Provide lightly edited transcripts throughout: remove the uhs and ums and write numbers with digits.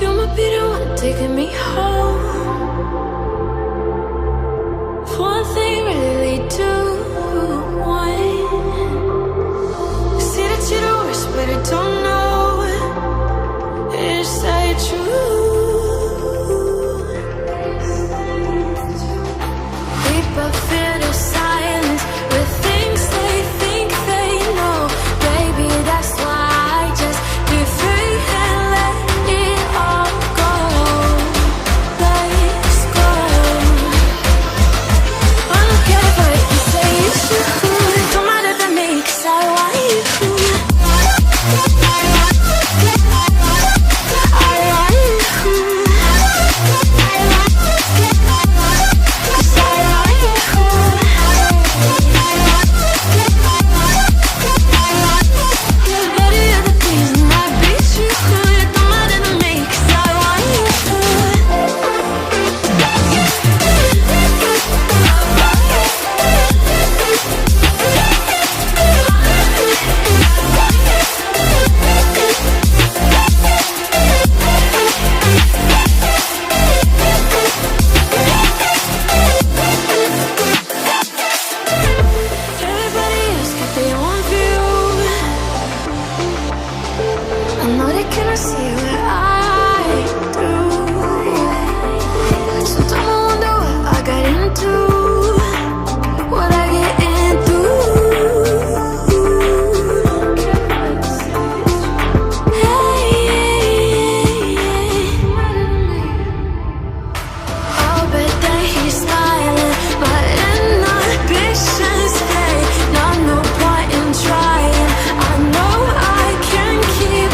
You might be the one taking me home. One thing really lead to one. See that you're the worst, but I don't know. Is that true? People feel the silence with things they think they know. Baby, that's why I just be free and let it all go. Let's go. I don't care what you say, it's true. Don't matter to me, 'cause I want you. I know they cannot see what I do, so don't wonder what I got into, what I get into. Hey, oh, but then he's smiling, but inhibitions fade. Not no point in trying. I know I can keep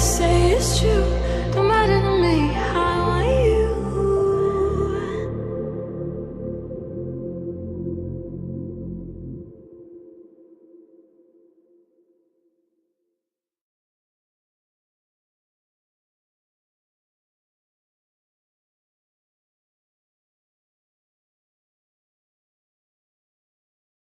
say it's true.